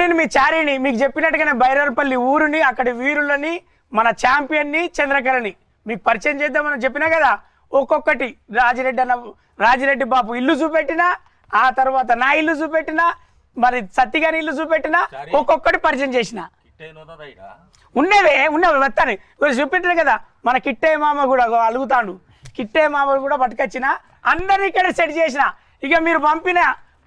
నేను మీ చారిని మీకు చెప్పినట్టుగానే బైరర్పల్లి ఊరిని అక్కడి వీరులని మన ఛాంపియన్ని చంద్రకళని మీకు పరిచయం చేద్దామని చెప్పినా కదా. ఒక్కొక్కటి రాజిరెడ్డి బాబు ఇల్లు చూపెట్టినా, ఆ తర్వాత నా ఇల్లు చూపెట్టినా, మరి సత్తిగారి ఇల్లు చూపెట్టినా, ఒక్కొక్కటి పరిచయం చేసిన ఉన్నవే వస్తాను చూపెట్టిన కదా. మన కిట్టయ్య మామ కూడా అలుగుతాడు, కిట్టయ్య మామ కూడా పట్టుకొచ్చిన, అందరినీ ఇక్కడ సెట్ చేసిన. ఇక మీరు పంపిన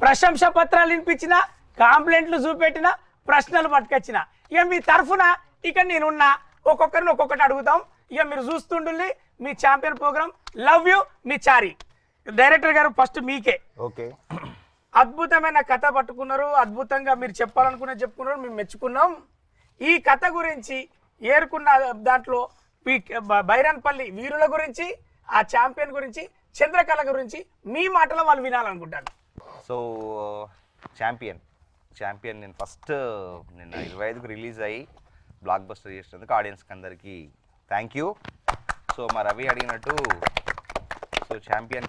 ప్రశంస పత్రాలు వినిపించిన, కాంప్లైంట్లు చూపెట్టిన, ప్రశ్నలు పట్టుకొచ్చిన. ఇక మీ తరఫున ఇక నేనున్నా, ఒక్కొక్కరిని ఒక్కొక్కటి అడుగుతాం. ఇక మీరు చూస్తుండండి మీ ఛాంపియన్ ప్రోగ్రామ్. లవ్ యూ మీ చారి. డైరెక్టర్ గారు ఫస్ట్ మీకే. ఓకే, అద్భుతమైన కథ పట్టుకున్నారు, అద్భుతంగా మీరు చెప్పుకున్నారు, మేము మెచ్చుకున్నాం. ఈ కథ గురించి ఏరుకున్న దాంట్లో బైరన్పల్లి వీరుల గురించి, ఆ ఛాంపియన్ గురించి, చంద్రకళ గురించి మీ మాటలో వాళ్ళు వినాలనుకుంటాను. సో ఛాంపియన్ నేను ఫస్ట్ నిన్న 25కు రిలీజ్ అయ్యి బ్లాక్ బస్టర్ చేసినందుకు ఆడియన్స్కి అందరికీ థ్యాంక్ యూ. సో మా రవి అడిగినట్టు, సో ఛాంపియన్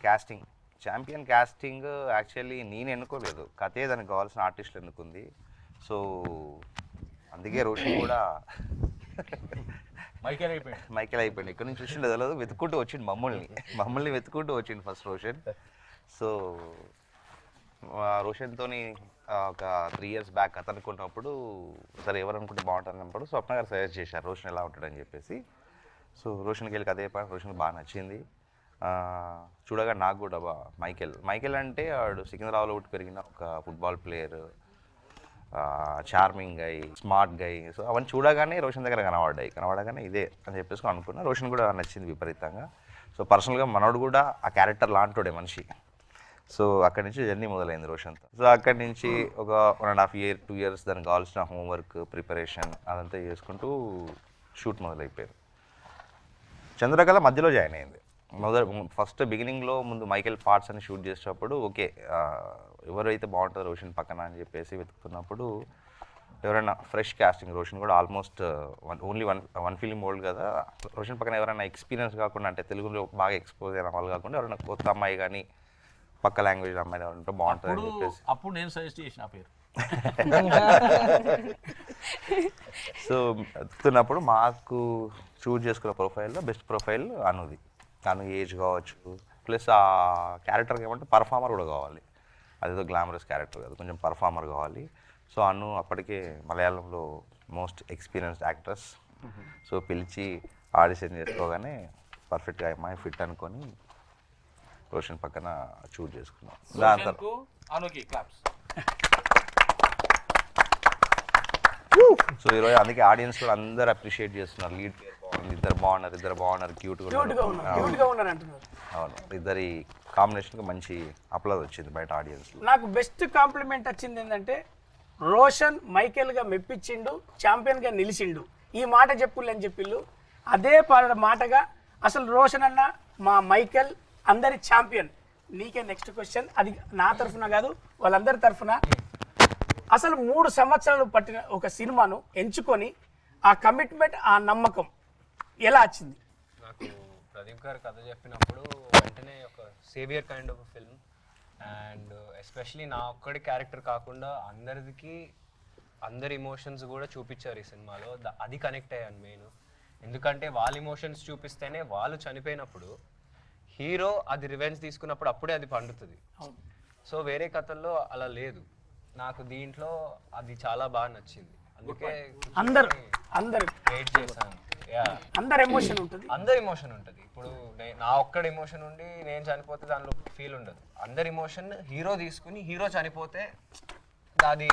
క్యాస్టింగ్ యాక్చువల్లీ నేను ఎన్నుకోలేదు, కథే దానికి కావాల్సిన ఆర్టిస్టులు ఎన్నుకుంది. సో అందుకే రోషన్ కూడా మైకేల్ అయిపోయింది. ఇక్కడ నుంచి వచ్చింది తెలియదు, వెతుక్కుంటూ వచ్చింది మమ్మల్ని వెతుక్కుంటూ వచ్చింది ఫస్ట్ రోషన్. సో రోషన్తోని ఒక 3 years బ్యాక్ కథ అనుకున్నప్పుడు, సరే ఎవరు అనుకుంటే బాగుంటుంది అన్నప్పుడు స్వప్న గారు సజెస్ట్ చేశారు రోషన్ ఎలా ఉంటాడని చెప్పేసి. సో రోషన్కి వెళ్ళి కథ చెప్పాను, రోషన్కి బాగా నచ్చింది. చూడగా నాకు కూడా మైకేల్ అంటే వాడు సికింద్రాబాద్లో పుట్టి పెరిగిన ఒక ఫుట్బాల్ ప్లేయర్, చార్మింగ్ గై, స్మార్ట్ గై. సో అవన్నీ చూడగానే రోషన్ దగ్గర కనబడగానే ఇదే అని చెప్పేసి అనుకున్నా. రోషన్ కూడా నచ్చింది విపరీతంగా. సో పర్సనల్గా మనోడు కూడా ఆ క్యారెక్టర్ లాంటోడే మనిషి. సో అక్కడి నుంచి జర్నీ మొదలైంది రోషన్తో. సో అక్కడి నుంచి ఒక 1.5 year 2 years దానికి కావాల్సిన హోంవర్క్ ప్రిపరేషన్ అదంతా చేసుకుంటూ షూట్ మొదలైపోయింది. చంద్రకళ మధ్యలో జాయిన్ అయింది. ఫస్ట్ బిగినింగ్లో ముందు మైకేల్ పార్ట్స్ అని షూట్ చేసేటప్పుడు ఓకే ఎవరైతే బాగుంటుందో రోషన్ పక్కన అని చెప్పేసి వెతుకుతున్నప్పుడు ఎవరైనా ఫ్రెష్ కాస్టింగ్, రోషన్ కూడా almost only one film old కదా, రోషన్ పక్కన ఎవరైనా ఎక్స్పీరియన్స్ కాకుండా అంటే తెలుగులో బాగా ఎక్స్పోజ్ అయిన వాళ్ళు కాకుండా ఎవరైనా కొత్త అమ్మాయి కానీ పక్క లాంగ్వేజ్ అమ్మాయి ఎవరంటే బాగుంటుంది అని చెప్పేసి అప్పుడు నేను సజెస్ట్ చేసిన పేరు. సో వెతుకుతున్నప్పుడు మాకు చూజ్ చేసుకున్న ప్రొఫైల్లో బెస్ట్ ప్రొఫైల్ అను ఏజ్ కావచ్చు, ప్లస్ ఆ క్యారెక్టర్కి ఏమంటే పర్ఫార్మర్ కూడా కావాలి. అదేదో గ్లామరస్ క్యారెక్టర్ కాదు, కొంచెం పర్ఫార్మర్ కావాలి. సో అప్పటికే మలయాళంలో మోస్ట్ ఎక్స్పీరియన్స్డ్ యాక్ట్రెస్. సో పిలిచి ఆడిషన్ చేసుకోగానే పర్ఫెక్ట్గా అమ్మాయి ఫిట్ అనుకొని రోషన్ పక్కన చూజ్ చేసుకున్నాం. దాని తర్వాత సో ఈరోజు అందుకే ఆడియన్స్ కూడా అందరు అప్రిషియేట్ చేస్తున్నారు. లీడ్ ఇద్దరు బాగున్నారు, క్యూట్గా ఉన్నారు. అవును, ఇద్దరి కాంబినేషన్కి మంచి అప్లాజ్ వచ్చింది బయట ఆడియన్స్. నాకు బెస్ట్ కాంప్లిమెంట్ వచ్చింది ఏంటంటే రోషన్ మైకేల్గా మెప్పించిండు, ఛాంపియన్గా నిలిచిండు. ఈ మాట చెప్పులని చెప్పిళ్ళు అదే మాటగా అసలు రోషన్ అన్న మా మైకేల్ అందరి ఛాంపియన్. నీకే నెక్స్ట్ క్వశ్చన్, అది నా తరఫున కాదు వాళ్ళందరి తరఫున. అసలు 3 సంవత్సరాలు పట్టిన ఒక సినిమాను ఎంచుకొని ఆ కమిట్మెంట్, ఆ నమ్మకం ఎలా వచ్చింది? నాకు ప్రదీప్ గారు కథ చెప్పినప్పుడు వెంటనే ఒక saviour kind of film, and especially నా ఒక్కడి క్యారెక్టర్ కాకుండా అందరి ఇమోషన్స్ కూడా చూపించారు ఈ సినిమాలో. అది కనెక్ట్ అయ్యాను మెయిన్. ఎందుకంటే వాళ్ళ ఇమోషన్స్ చూపిస్తేనే వాళ్ళు చనిపోయినప్పుడు హీరో అది రివెంజ్ తీసుకున్నప్పుడు అప్పుడే అది పండుతుంది. సో వేరే కథల్లో అలా లేదు. నాకు దీంట్లో అది చాలా బాగా నచ్చింది. అందుకే అందరు వెయిట్ చేశాను. అందరి ఎమోషన్ ఉంటుంది. ఇప్పుడు నా ఒక్కడి ఎమోషన్ ఉండి నేను చనిపోతే దానిలో ఫీల్ ఉండదు. అందరి ఎమోషన్ హీరో తీసుకుని హీరో చనిపోతే అది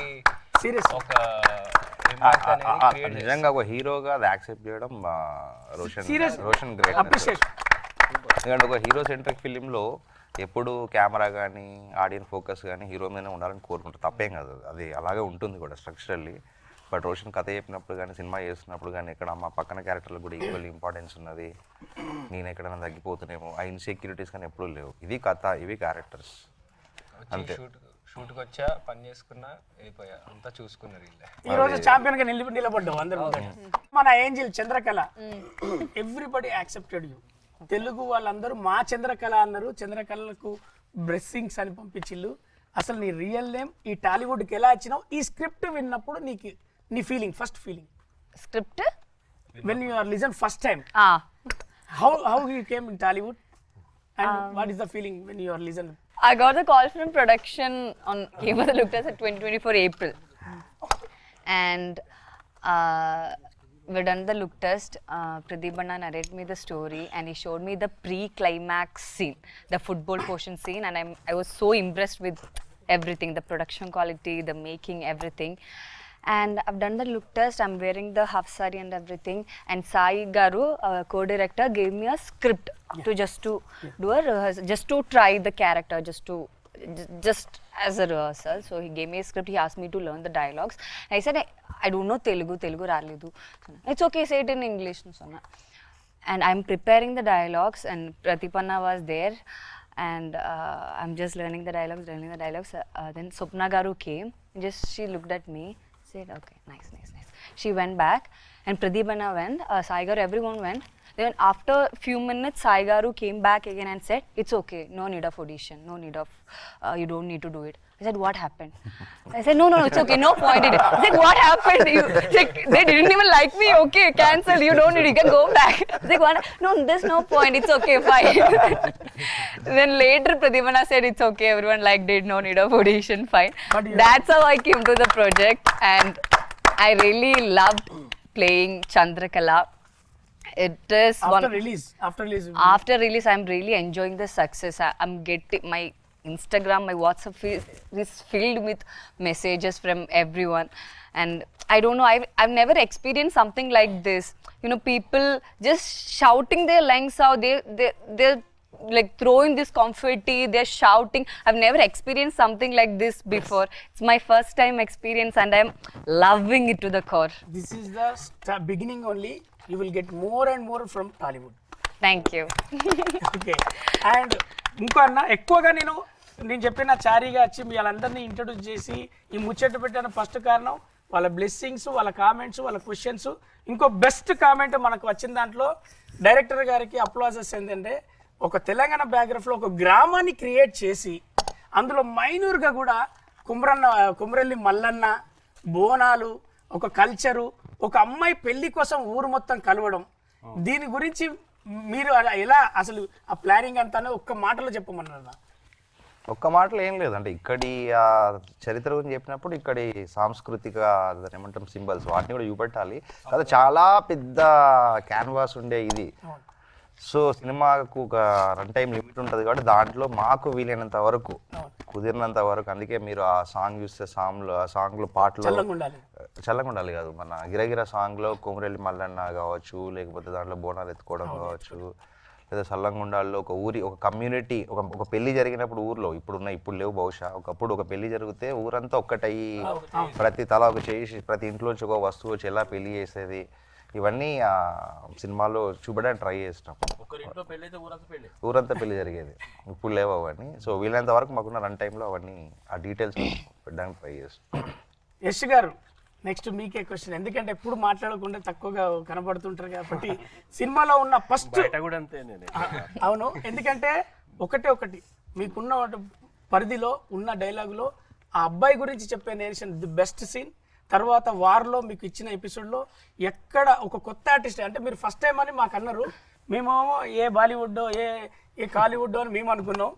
సీరియస్ ఒక నిజంగా ఒక హీరోగా అది యాక్సెప్ట్ చేయడం రోషన్ గ్రేట్. ఎందుకంటే ఒక హీరో సెంట్రిక్ ఫిలింలో ఎప్పుడు కెమెరా కానీ ఆడియన్స్ ఫోకస్ కానీ హీరో మీదనే ఉండాలని కోరుకుంటారు, తప్పేం కాదు, అది అలాగే ఉంటుంది కూడా స్ట్రక్చరల్లీ. బట్ రోషన్ కథ చెప్పినప్పుడు కానీ సినిమా చేస్తున్నప్పుడు కానీ ఇక్కడ మా పక్కన క్యారెక్టర్లకు కూడా ఈక్వల్ ఇంపార్టెన్స్ ఉన్నది. నేను ఎక్కడైనా తగ్గిపోతున్నామో ఆ ఇన్సెక్యూరిటీస్ కానీ ఎప్పుడూ లేవు. ఇది కథ, ఇవి క్యారెక్టర్స్ అంతే. షూట్కి వచ్చా, పని చేసుకున్నా, వెళ్ళిపోయా, అంతా చూసుకున్నారు. ఈ రోజు ఛాంపియన్ గా నిలబడ్డావు అందరూ. మన angel Chandrakala everybody accepted you. Telugu వాళ్ళందరూ మా చంద్రకళ అన్నారు. చంద్రకళకు బ్లెస్సింగ్స్ అని పంపించిళ్ళు. అసలు నీ రియల్ నేమ్ ఈ టాలీవుడ్కి ఎలా వచ్చినావు, ఈ స్క్రిప్ట్ విన్నప్పుడు నీకు నీ feeling, first feeling script when you are listen first time, how you came in Tollywood and what is the feeling when you are listen? I got a call from production on Game of the Look Test at 2024 April, and we done the look test. Pradeep Anna narrated me the story, and he showed me the pre-climax scene, the football portion scene, and I was so impressed with everything, the production quality, the making, everything. And I've done the look test. I'm wearing the half saree and everything. And Sai Garu, co-director, gave me a script to do a rehearsal, just to try the character, just as a rehearsal. So he gave me a script. He asked me to learn the dialogues. I said, I don't know Telugu raledu. It's okay, say it in English. And I'm preparing the dialogues, and Pratipanna was there. And I'm just learning the dialogues. Then Swapna Garu came. She looked at me, said, okay, nice. She went back, and Pradeep Anna went, Sai Garu, everyone went. Then after few minutes, Sai Garu came back again and said, it's okay, no need of audition, no need of, you don't need to do it. I said, what happened? I said, no, it's okay, no point in it. I said, what happened? They didn't even like me, okay, cancel, you don't need, you can go back. I said, what? No, there's no point, it's okay, fine. Then later, Pradeep Anna said, it's okay, everyone liked it, no need of audition, fine. That's how I came to the project, and I really loved playing Chandrakala. It is after release, I'm really enjoying the success. I'm getting my Instagram, my WhatsApp is filled with messages from everyone, and I don't know, I've never experienced something like this. You know, people just shouting their lungs out. They're like throwing this confetti, they're shouting. I've never experienced something like this before. It's my first time experience, and I'm loving it to the core. This is the beginning only. You will get more and more from Tollywood. Thank you. Okay. And ఇంకో అన్న ఎక్కువగా నేను చెప్పిన చారీగా వచ్చి మీ వాళ్ళందరినీ introduce చేసి ఈ ముచ్చట పెట్టిన ఫస్ట్ కారణం వాళ్ళ బ్లెస్సింగ్స్, వాళ్ళ కామెంట్స్, వాళ్ళ క్వశ్చన్స్. ఇంకో బెస్ట్ కామెంట్ మనకు వచ్చిన దాంట్లో డైరెక్టర్ గారికి అప్లాజెస్ ఏంటంటే, ఒక తెలంగాణ బ్యాక్గ్రౌండ్లో ఒక గ్రామాన్ని క్రియేట్ చేసి అందులో మైనూర్గా కూడా కుమ్రెల్లి మల్లన్న, బోనాలు, ఒక కల్చరు, ఒక అమ్మాయి పెళ్లి కోసం ఊరు మొత్తం కలవడం, దీని గురించి మీరు ఎలా అసలు ఆ ప్లానింగ్ అంతానే ఒక్క మాటలో చెప్పమన్నారు? ఒక్క మాటలో ఏం లేదంటే, ఇక్కడి చరిత్ర గురించి చెప్పినప్పుడు ఇక్కడి సాంస్కృతిక ఏమంటాం సింబల్స్ వాటిని కూడా చూపెట్టాలి కదా. చాలా పెద్ద క్యాన్వాస్ ఉండే ఇది. సో సినిమాకు ఒక రన్ టైం లిమిట్ ఉంటుంది కాబట్టి దాంట్లో మాకు వీలైనంత వరకు, కుదిరినంత వరకు, అందుకే మీరు ఆ సాంగ్ చూస్తే సాంగ్లో పాటలు చల్లగా ఉండాలి కాదు, మన గిరగిర సాంగ్లో కోమరెల్లి మల్లన్న కావచ్చు, లేకపోతే దాంట్లో బోనాలు ఎత్తుకోవడం కావచ్చు, లేదా సల్లంగుండాల్లో ఒక కమ్యూనిటీ, ఒక పెళ్లి జరిగినప్పుడు ఊర్లో ఇప్పుడు లేవు బహుశా, ఒకప్పుడు ఒక పెళ్లి జరిగితే ఊరంతా ఒక్కటయ్యి ప్రతి తల ఒక చేసి ప్రతి ఇంట్లోంచి ఒక వస్తువు వచ్చి ఎలా పెళ్లి చేసేది, ఇవన్నీ ఆ సినిమాలో చూపడానికి ట్రై చేస్తాం. ఊరంతా పెళ్లి జరిగేది, ఇప్పుడు లేవు అవన్నీ. సో వీలైనంత వరకు మాకున్న రన్ టైంలో అవన్నీ ఆ డీటెయిల్స్ పెట్టడానికి ట్రై చేస్తాం. యశ్ గారు, నెక్స్ట్ మీకే క్వశ్చన్, ఎందుకంటే ఎప్పుడు మాట్లాడకుండా తక్కువగా కనబడుతుంటారు కాబట్టి సినిమాలో ఉన్న ఫస్ట్ అవును, ఎందుకంటే ఒకటి మీకున్న పరిధిలో ఉన్న డైలాగులో ఆ అబ్బాయి గురించి చెప్పే నేరేషన్ ది బెస్ట్ సీన్. తర్వాత వార్లో మీకు ఇచ్చిన ఎపిసోడ్లో ఎక్కడ ఒక కొత్త ఆర్టిస్ట్, అంటే మీరు ఫస్ట్ టైం అని మాకు అన్నారు, మేమేమో ఏ బాలీవుడ్డో ఏ కాలీవుడ్డో అని మేము అనుకున్నాం.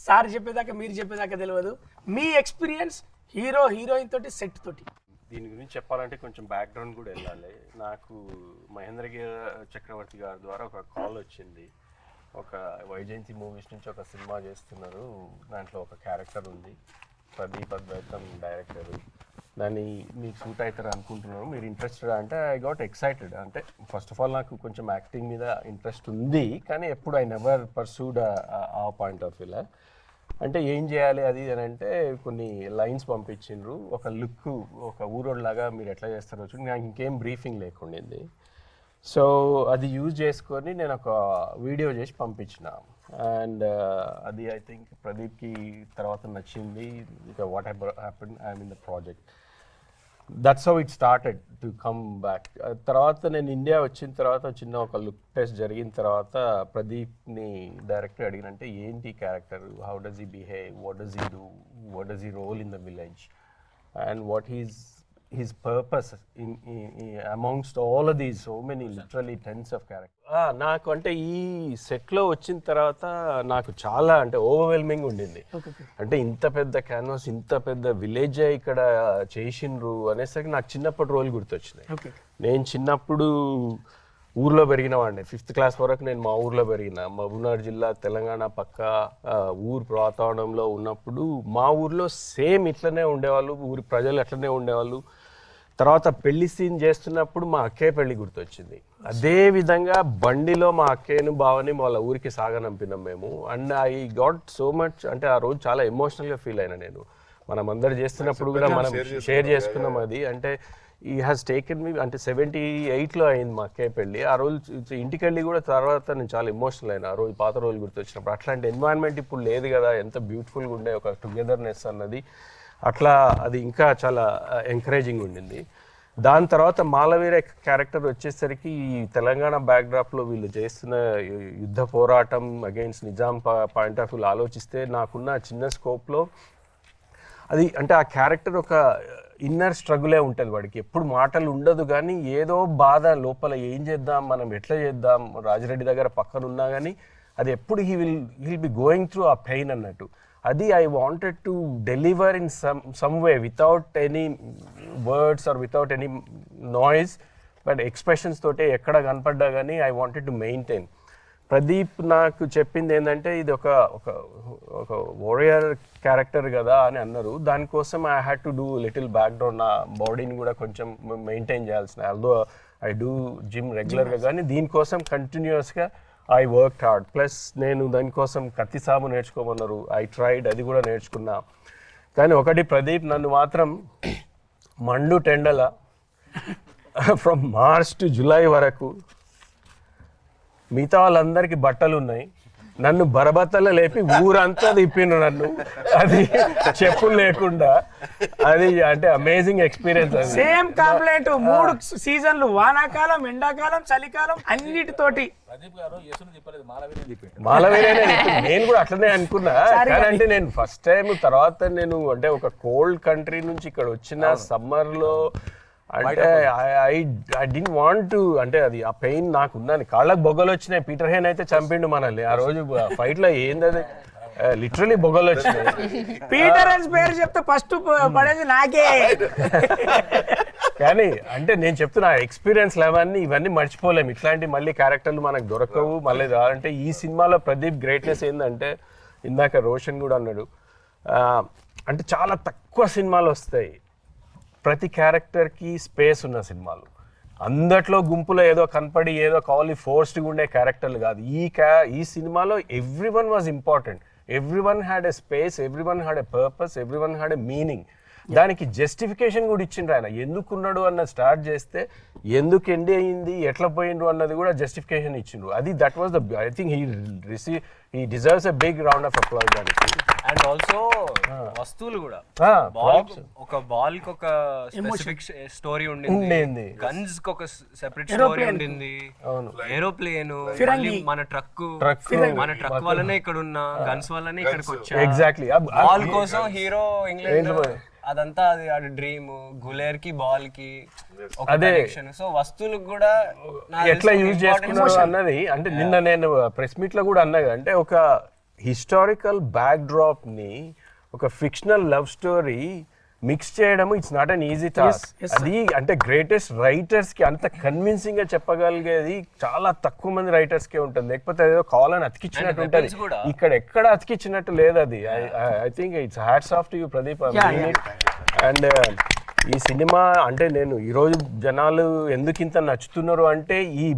సార్ చెప్పేదాకా మీరు చెప్పేదాకా తెలియదు. మీ ఎక్స్పీరియన్స్ హీరోయిన్ తోటి సెట్ తోటి దీని గురించి చెప్పాలంటే కొంచెం బ్యాక్గ్రౌండ్ కూడా వెళ్ళాలి. నాకు మహేంద్ర చక్రవర్తి గారి ద్వారా ఒక కాల్ వచ్చింది. ఒక వైజయంతి మూవీస్ నుంచి ఒక సినిమా చేస్తున్నారు, దాంట్లో ఒక క్యారెక్టర్ ఉంది, ప్రదీప్ అద్వైతం డైరెక్టర్, దాన్ని మీకు సూట్ అవుతారు అనుకుంటున్నాను, మీరు ఇంట్రెస్టెడ్ అంటే ఐ గాట్ ఎక్సైటెడ్. అంటే ఫస్ట్ ఆఫ్ ఆల్ నాకు కొంచెం యాక్టింగ్ మీద ఇంట్రెస్ట్ ఉంది, కానీ ఎప్పుడు ఐ నెవర్ పర్సూడ్ ఆ పాయింట్ ఆఫ్ వ్యూలో. అంటే ఏం చేయాలి అది అని అంటే కొన్ని లైన్స్ పంపించిండ్రు, ఒక లుక్, ఒక ఊరోడ్లాగా మీరు ఎట్లా చేస్తారో చూడండి. నాకు ఇంకేం బ్రీఫింగ్ లేకుండింది. సో అది యూజ్ చేసుకొని నేను ఒక వీడియో చేసి పంపించిన, అండ్ అది ఐ థింక్ ప్రదీప్కి తర్వాత నచ్చింది. ఇక what happen I'm in the project. That's how it started to come back. తర్వాత నేను ఇండియా వచ్చిన తర్వాత చిన్న ఒక లుక్ టెస్ట్ జరిగిన తర్వాత ప్రదీప్ని డైరెక్టర్ అడిగినంటే ఏంటి character, how does he behave, what does he do, what does he role in the village and what his purpose in amongst all of these so many literally tens of characters. నాకు అంటే ఈ సెట్లో వచ్చిన తర్వాత నాకు చాలా అంటే overwhelming ఉండింది. అంటే ఇంత పెద్ద క్యాన్వాస్, ఇంత పెద్ద విలేజ్ ఇక్కడ చేసిండ్రు అనేసరికి నాకు చిన్నప్పటి రోల్ గుర్తొచ్చినాయి. నేను చిన్నప్పుడు ఊర్లో పెరిగిన వాడిని. 5th క్లాస్ వరకు నేను మా ఊర్లో పెరిగిన. మహబూబ్నగర్ జిల్లా తెలంగాణ పక్క ఊరు వాతావరణంలో ఉన్నప్పుడు మా ఊర్లో సేమ్ ఇట్లనే ఉండేవాళ్ళు, ఊరి ప్రజలు అట్లనే ఉండేవాళ్ళు. తర్వాత పెళ్లి సీన్ చేస్తున్నప్పుడు మా అక్కయ్య పెళ్లి గుర్తొచ్చింది. అదే విధంగా బండిలో మా అక్కయ్యను బావని వాళ్ళ ఊరికి సాగనంపినాం మేము. And I got so much, అంటే ఆ రోజు చాలా ఎమోషనల్గా ఫీల్ అయినా నేను. మనం అందరు చేస్తున్నప్పుడు కూడా మనం షేర్ చేసుకున్నాం అది. అంటే ఈ హ్యాస్ టేకెన్ మీ, అంటే 78లో అయింది మా అక్కయ్య పెళ్ళి. ఆ రోజు ఇంటికి వెళ్ళి కూడా తర్వాత నేను చాలా ఎమోషనల్ అయినా ఆ రోజు, పాత రోజులు గుర్తొచ్చినప్పుడు. అట్లాంటి ఎన్వైరన్మెంట్ ఇప్పుడు లేదు కదా, ఎంత బ్యూటిఫుల్గా ఉండే ఒక టుగెదర్నెస్ అన్నది. అట్లా అది ఇంకా చాలా ఎంకరేజింగ్ ఉండింది. దాని తర్వాత మాలవీర క్యారెక్టర్ వచ్చేసరికి ఈ తెలంగాణ బ్యాక్డ్రాప్లో వీళ్ళు చేస్తున్న యుద్ధ పోరాటం అగైన్స్ నిజాం పాయింట్ ఆఫ్ వ్యూలో ఆలోచిస్తే నాకున్న చిన్న స్కోప్లో అది, అంటే ఆ క్యారెక్టర్ ఒక ఇన్నర్ స్ట్రగులే ఉంటుంది వాడికి. ఎప్పుడు మాటలు ఉండదు కానీ ఏదో బాధ లోపల, ఏం చేద్దాం, మనం ఎట్లా చేద్దాం, రాజిరెడ్డి దగ్గర పక్కన ఉన్నా కానీ అది ఎప్పుడు he will be going through ఆ పెయిన్ అన్నట్టు. అది I wanted to deliver in some way without any words or without any noise, but expressions తోటే ఎక్కడ కనపడ్డా కానీ I wanted to maintain. Pradeep నాకు చెప్పింది ఏంటంటే ఇది ఒక వారియర్ క్యారెక్టర్ కదా అని అన్నారు. దానికోసం I had to do little background, నా బాడీని కూడా కొంచెం మెయింటైన్ చేయాల్సిన. ఆల్దో ఐ డూ జిమ్ రెగ్యులర్గా, కానీ దీనికోసం కంటిన్యూస్గా ఐ వర్క్ హార్డ్. ప్లస్ నేను దానికోసం కత్తి సాము నేర్చుకోమన్నారు, ఐ ట్రైడ్, అది కూడా నేర్చుకున్నా. కానీ ఒకటి, ప్రదీప్ నన్ను మాత్రం మండు టెండల ఫ్రమ్ మార్చ్ టు జూలై వరకు మిగతా వాళ్ళందరికీ బట్టలు ఉన్నాయి, నన్ను బరబత్తలు లేపి ఊరంతా తిప్పిండు నన్ను, అది చెప్పులు లేకుండా. అది అంటే అమేజింగ్ ఎక్స్పీరియన్స్. అది సేమ్ కంప్లైంట్ 3 సీజన్లు, వానాకాలం, ఎండాకాలం, చలికాలం అన్నిటితోటి. మాలవేరే నేను కూడా అట్లనే అనుకున్నా. కానీ అంటే నేను ఫస్ట్ టైం తర్వాత నేను అంటే ఒక కోల్డ్ కంట్రీ నుంచి ఇక్కడ వచ్చిన సమ్మర్లో అంటే ఐ డింట్ వాంట్ టు, అంటే అది ఆ పెయిన్ నాకు ఉన్నాను. కాళ్ళకు బొగ్గలు వచ్చినాయి. పీటర్ హేన్ అయితే చంపిండు మనల్ని ఆ రోజు ఫైట్ లో. ఏంది అది, లిటరలీ బొగ్గలు వచ్చినాయి. పీటర్ హేన్ పేరు చెప్తే ఫస్ట్ పడేది నాకే. కానీ అంటే నేను చెప్తున్నా ఎక్స్పీరియన్స్ ఇవన్నీ మర్చిపోలేము. ఇట్లాంటి మళ్ళీ క్యారెక్టర్లు మనకు దొరకవు మళ్ళీ. అంటే ఈ సినిమాలో ప్రదీప్ గ్రేట్నెస్ ఏంటంటే, ఇందాక రోషన్ కూడా అన్నాడు, అంటే చాలా తక్కువ సినిమాలు వస్తాయి ప్రతి క్యారెక్టర్కి స్పేస్ ఉన్న సినిమాలు. అందట్లో గుంపులో ఏదో కనపడి ఏదో కావాలి ఫోర్స్డ్గా ఉండే క్యారెక్టర్లు కాదు. ఈ సినిమాలో every one was important, every one had a space, every one had a purpose, every one had a meaning. దానికి జస్టిఫికేషన్ కూడా ఇచ్చిండ్రు ఆయన. ఎందుకున్నాడు అన్నది స్టార్ట్ చేస్తే ఎందుకు ఎండ్ అయ్యింది, ఎట్లా పోయిండ్రు అన్నది కూడా జస్టిఫికేషన్ ఇచ్చిండ్రు. అది that was the, I think he deserves a big round of applause దానికి. అండ్ ఆల్సో వస్తువులు కూడా, ఒక బాల్ కి ఒక స్పెసిఫిక్ స్టోరీ ఉండింది, గన్స్ కి ఒక సెపరేట్ స్టోరీ ఉండింది, ఏరోప్లేన్, మన ట్రక్ వల్లనే ఇక్కడ ఉన్న, గన్స్ వల్లనే ఇక్కడికి వచ్చా. ఎగ్జాక్ట్లీ బాల్ కోసం హీరో ఇంగ్లాండ్, అదంతా అది డ్రీమ్. గులేర్ కి బాల్ కి ఒక కనెక్షన్. సో వస్తువులకు కూడా ఎట్లా యూజ్ చేసుకున్నారు అన్నది. అంటే నిన్న నేను ప్రెస్ మీట్ లో కూడా అన్నా, అంటే ఒక హిస్టారికల్ బ్యాక్డ్రాప్ ని ఒక ఫిక్షనల్ లవ్ స్టోరీ మిక్స్ చేయడం it's not an easy task. అది అంటే గ్రేటెస్ట్ రైటర్స్ కి అంత కన్విన్సింగ్ గా చెప్పగలిగేది చాలా తక్కువ మంది రైటర్స్ కే ఉంటుంది. లేకపోతే ఏదో కావాలని అతికిచ్చినట్టు ఉంటుంది, ఇక్కడ ఎక్కడ అతికిచ్చినట్టు లేదు అది. I think it's hats off to you Pradeep. And ఈ సినిమా అంటే నేను ఈరోజు జనాలు ఎందుకు ఇంత నచ్చుతున్నారు అంటే ఈ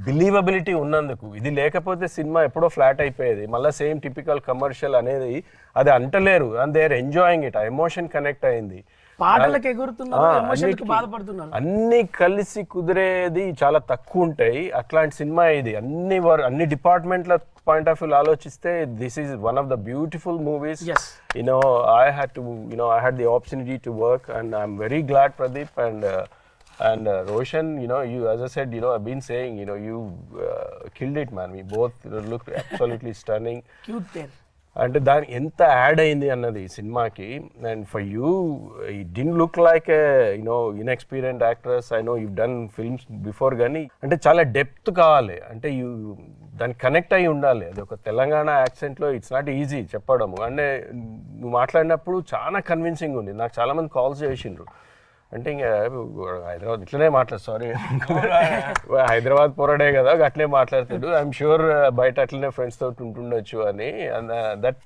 బిలీవబిలిటీ ఉన్నందుకు. ఇది లేకపోతే సినిమా ఎప్పుడో ఫ్లాట్ అయిపోయేది. మళ్ళీ సేమ్ టిపికల్ కమర్షియల్ అనేది అది అంటలేరు. And they are enjoying it. ఆ ఎమోషన్ కనెక్ట్ అయింది, పాటలకు ఎగురుతున్నారు, ఎమోషన్కి బాధపడుతున్నారు. అన్ని కలిసి కుదిరేది చాలా తక్కువ ఉంటాయి. అట్లాంటి సినిమా ఇది. అన్ని డిపార్ట్మెంట్ల పాయింట్ ఆఫ్ వ్యూ ఆలోచిస్తే this is one of the beautiful movies. Yes. I had to, I had the opportunity to work, and I'm very glad, Pradeep, and Roshan, you, as I said, I've been saying, you killed it, man. We both looked absolutely stunning. Cute there. అంటే దాని ఎంత add అయింది అన్నది ఈ సినిమాకి. And for you it didn't look like inexperienced actress. I know you done films before, కానీ అంటే చాలా డెప్త్ కావాలి, అంటే దానికి కనెక్ట్ అయ్యి ఉండాలి. అది ఒక తెలంగాణ యాక్సెంట్లో ఇట్స్ నాట్ ఈజీ చెప్పడము. అంటే నువ్వు మాట్లాడినప్పుడు చాలా కన్విన్సింగ్ ఉంది. నాకు చాలామంది కాల్స్ చేసిండ్రు, అంటే ఇంకా హైదరాబాద్ ఇట్లనే సారీ హైదరాబాద్ పోరాడే కదా అట్లే మాట్లాడతాడు, ఐఎమ్ షూర్ బయట అట్లనే ఫ్రెండ్స్ తోటి ఉంటుండొచ్చు అని. And that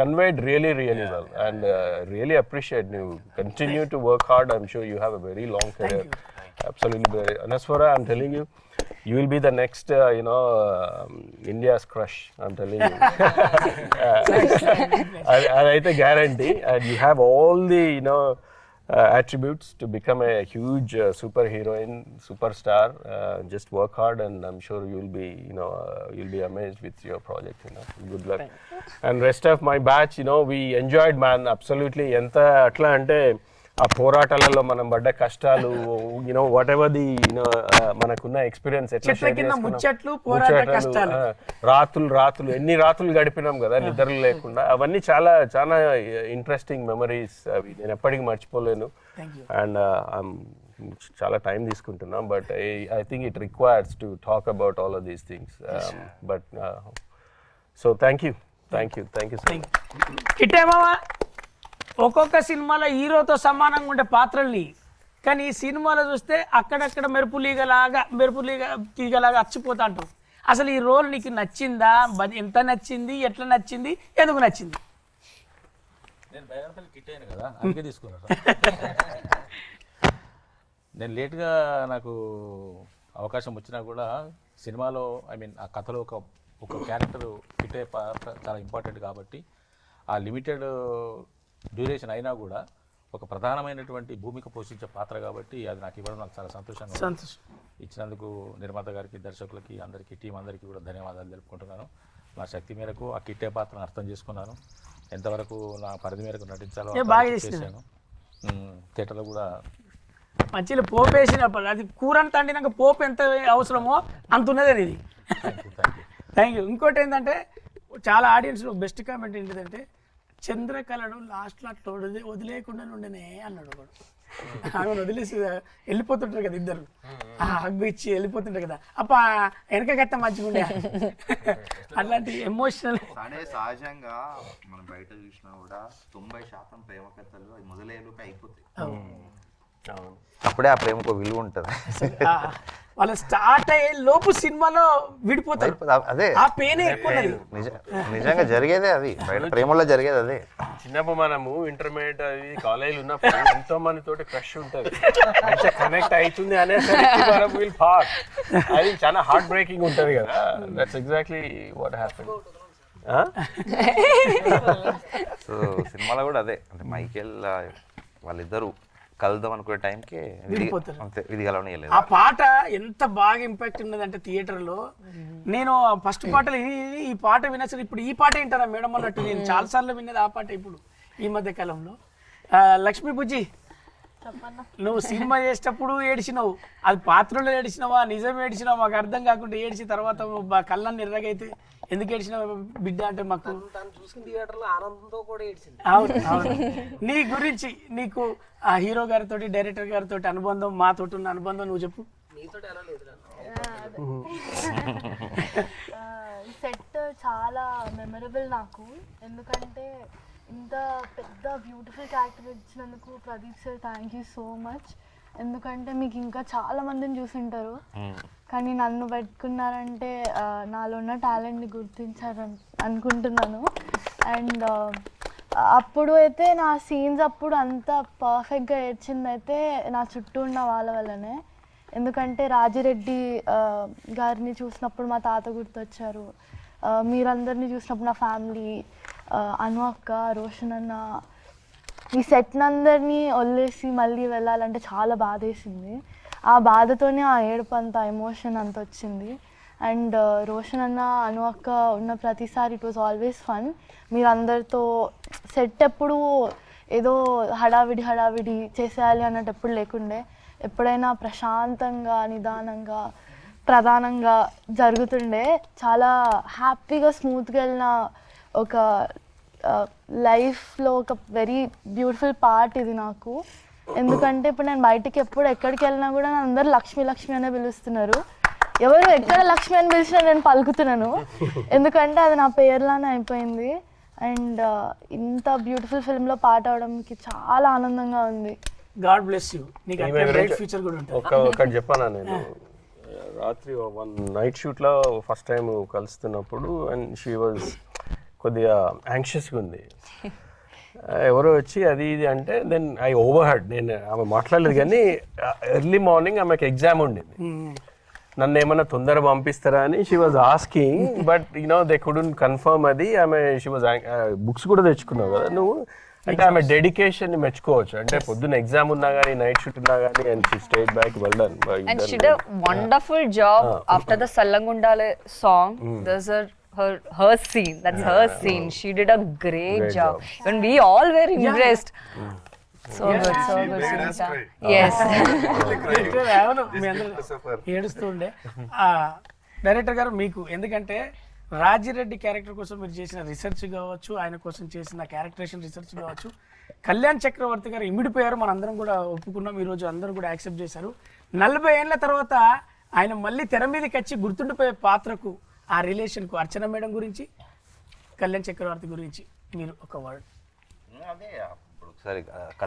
conveyed really well, and really appreciate. నువ్వు continue to work hard. I'm sure you have a very long career. Absolutely. Anaswara, I'm telling you, you will be the next, India's crush. I'm telling you. I guarantee. And you have all the, attributes to become a huge superheroine, superstar. Just work hard, and I'm sure you'll be amazed with your project. Good luck. And rest of my batch, we enjoyed, man. Absolutely. Enta atla ante ఆ పోరాటాలలో మనం పడ్డ కష్టాలు, what ever the మనకున్న experience, ఎట్లా రాత్రులు ఎన్ని రాత్రులు గడిపినాం కదా నిద్రలు లేకుండా, అవన్నీ చాలా చాలా ఇంట్రెస్టింగ్ మెమరీస్. అవి నేను ఎప్పటికీ మర్చిపోలేను. అండ్ చాలా టైం తీసుకుంటున్నాం, but I think it requires to talk about all of these things. But so thank you so much. ఒక్కొక్క సినిమాలో హీరోతో సమానంగా ఉండే పాత్రల్ని, కానీ ఈ సినిమాలో చూస్తే అక్కడక్కడ మెరుపు తీగలాగా అచ్చిపోతా అంటావు. అసలు ఈ రోల్ నీకు నచ్చిందా? ఎంత నచ్చింది? ఎట్లా నచ్చింది? ఎందుకు నచ్చింది? నేను బయట కిట్ అయ్యాను కదా, అందుకే తీసుకున్నాను. నేను లేట్గా నాకు అవకాశం వచ్చినా కూడా సినిమాలో ఆ కథలో ఒక క్యారెక్టర్ కిట్ అయ్యే పాత్ర చాలా ఇంపార్టెంట్ కాబట్టి, ఆ లిమిటెడ్ డ్యూరేషన్ అయినా కూడా ఒక ప్రధానమైనటువంటి భూమిక పోషించే పాత్ర కాబట్టి అది నాకు ఇవ్వడం నాకు చాలా సంతోషంగా ఇచ్చినందుకు నిర్మాత గారికి, దర్శకులకి, అందరికీ, టీం అందరికీ కూడా ధన్యవాదాలు తెలుపుకుంటున్నాను. నా శక్తి మేరకు ఆ కిట్టే పాత్రను అర్థం చేసుకున్నాను. ఎంతవరకు నా పరిధి మేరకు నటించాలో చేశాను. థియేటర్లో కూడా మంచిగా పోపు వేసినప్పుడు అది కూరని తండినాక పోపు ఎంత అవసరమో అంత ఉన్నది ఇది. Thank you. ఇంకోటి ఏంటంటే చాలా ఆడియన్స్లో బెస్ట్ కామెంట్ ఏంటిదంటే, చంద్రకళను లాస్ట్లో అట్లా వదిలేయకుండా ఉండనే అన్నాడు ఒకడు. ఆమె వదిలేసి వెళ్ళిపోతుంటారు కదా ఇద్దరు, హగ్గు ఇచ్చి వెళ్ళిపోతుంటారు కదా, అప్ప వెనక గట్ట మంచిగా ఉండే అట్లాంటి ఎమోషనల్. సహజంగా మనం బయట చూసినా కూడా 90% ప్రేమ కథలు మొదలయ్యేలోకి అయిపోతాయి. అప్పుడే ఆ ప్రేమకు విలువ ఉంటుంది. వాళ్ళ స్టార్ట్ అయ్యే లోపు సినిమాలో విడిపోతారు. అదే ఆ పెయిన్ ఎక్కువ. నిజంగా జరిగేదే అది, బయట ప్రేమలో జరిగేది అదే. చిన్నప్పుడు మనము ఇంటర్మీడియట్ అది కాలేజీలో ఉన్నప్పుడు ఎంతో మంది తోటి క్రష్ ఉంటుంది, మంచిగా కనెక్ట్ అవుతుంది అనేసరికి అది చాలా హార్ట్ బ్రేకింగ్ ఉంటుంది కదా. That's exactly what happened. So సినిమాలో కూడా అదే, అంటే మైకేల్ వాళ్ళిద్దరూ కలుద్దాం అనుకునే టైంకి ఆ పాట ఎంత బాగా ఇంపాక్ట్ ఉన్నదంటే థియేటర్లో. నేను ఫస్ట్ పాటలు ఈ పాట వినచ్చు, ఇప్పుడు ఈ పాట వింటారా మేడం అన్నట్టు నేను చాలాసార్లు విన్నది ఆ పాట ఇప్పుడు ఈ మధ్య కాలంలో. లక్ష్మీ బుజ్జి, నువ్వు సినిమా చేసేటప్పుడు ఏడిచినావు, అది పాత్రలో ఏడిచినావా నిజం ఏడిచినావా మాకు అర్థం కాకుండా ఏడిచి తర్వాత కళ్ళని ఎర్రగైతే ఎందుకు ఏడిచినావు బిడ్డ అంటే మాకు చూసిన థియేటర్లో ఆనందంతో కూడా ఏడిచింది. అవును అవును. నీ గురించి, నీకు ఆ హీరో గారితో, డైరెక్టర్ గారితో అనుబంధం, మాతో ఉన్న అనుబంధం నువ్వు చెప్పు. నీతో ఎలా లేదు? సెట్ చాలా మెమరబుల్ నాకు, ఎందుకంటే ఇంత పెద్ద బ్యూటిఫుల్ క్యారెక్టర్ ఇచ్చినందుకు Pradeep sir thank you so much. ఎందుకంటే మీకు ఇంకా చాలా మందిని చూసుంటారు, కానీ నన్ను పెట్టుకున్నారంటే నాలో ఉన్న టాలెంట్ని గుర్తించారని అనుకుంటున్నాను. అండ్ అప్పుడు అయితే నా సీన్స్ అప్పుడు అంత పర్ఫెక్ట్గా ఏడ్చిందైతే నా చుట్టూ ఉన్న వాళ్ళ వల్లనే. ఎందుకంటే రాజిరెడ్డి గారిని చూసినప్పుడు మా తాత గుర్తొచ్చారు, మీరందరినీ చూసినప్పుడు నా ఫ్యామిలీ, అను అక్క, రోషన్ అన్న, ఈ సెట్నందరినీ వదిలేసి మళ్ళీ వెళ్ళాలంటే చాలా బాధేసింది. ఆ బాధతోనే ఆ ఏడుపు అంత ఎమోషన్ అంత వచ్చింది. అండ్ రోషన్ అన్న అను అక్క ఉన్న ప్రతిసారి ఇట్ వాజ్ ఆల్వేస్ ఫన్. మీరందరితో సెట్ ఎప్పుడు ఏదో హడావిడి చేసేయాలి అన్నట్టు ఎప్పుడు లేకుండే, ఎప్పుడైనా ప్రశాంతంగా నిదానంగా ప్రధానంగా జరుగుతుండే. చాలా హ్యాపీగా స్మూత్గా వెళ్ళిన ఒక లైఫ్లో ఒక వెరీ బ్యూటిఫుల్ పార్ట్ ఇది నాకు. ఎందుకంటే ఇప్పుడు నేను బయటికి ఎక్కడికి వెళ్ళినా కూడా నన్ను అందరూ లక్ష్మి అనే పిలుస్తున్నారు. ఎవరు ఎక్కడ లక్ష్మి అని పిలిచినా నేను పలుకుతున్నాను, ఎందుకంటే అది నా పేర్లానే అయిపోయింది. అండ్ ఇంత బ్యూటిఫుల్ ఫిల్మ్లో పాట అవడానికి చాలా ఆనందంగా ఉంది. God bless you. నీకు అట్లా బ్రైట్ ఫ్యూచర్ కూడా ఉంటుంది. ఒకటి చెప్పానా, నేను రాత్రి వన్ నైట్ షూట్లో ఫస్ట్ టైం కలుస్తున్నప్పుడు అండ్ షీ వాజ్ కొద్దిగా యాంగ్షియస్గా ఉంది. ఎవరో వచ్చి అది ఇది అంటే దెన్ ఐ ఓవర్ హెడ్, నేను ఆమె మాట్లాడలేదు కానీ ఎర్లీ మార్నింగ్ ఆమెకు ఎగ్జామ్ ఉండింది. నన్ను ఏమన్నా తొందర పంపిస్తారా అని she was asking, but they couldn't confirm అది. ఆమె షీ వాజ్ బుక్స్ కూడా తెచ్చుకున్నావు కదా నువ్వు, అంటే ఆమె డెడికేషన్ ని మెచ్చుకోవచ్చు. అంటే పొద్దున్న ఎగ్జామ్ ఉన్నా కానీ నైట్ షూట్ ఉన్నా కానీ and she stayed back, well done. And she did a wonderful job after the Sallangundale song. There's her scene. That's her scene. She did a great job. And we all were impressed. So good, Sunita. Yes. అవును, మీ అందరూ ఏడుస్తుండే. Director గారు మీకు, ఎందుకంటే Rajireddy character కోసం మీరు చేసిన research కావచ్చు, ఆయన కోసం చేసిన క్యారెక్టరేషన్ రీసెర్చ్ కావచ్చు, కళ్యాణ్ చక్రవర్తి గారు ఇమిడిపోయారు, మనందరం కూడా ఒప్పుకున్నాం, ఈరోజు అందరూ కూడా యాక్సెప్ట్ చేశారు. 40 ఏళ్ళ తర్వాత ఆయన మళ్ళీ తెర మీదకి వచ్చి గుర్తుండిపోయే పాత్రకు, ఆ రిలేషన్కు, అర్చన మేడం గురించి, కళ్యాణ్ చక్రవర్తి గురించి మీరు ఒక వర్డ్. అదే ఒకసారి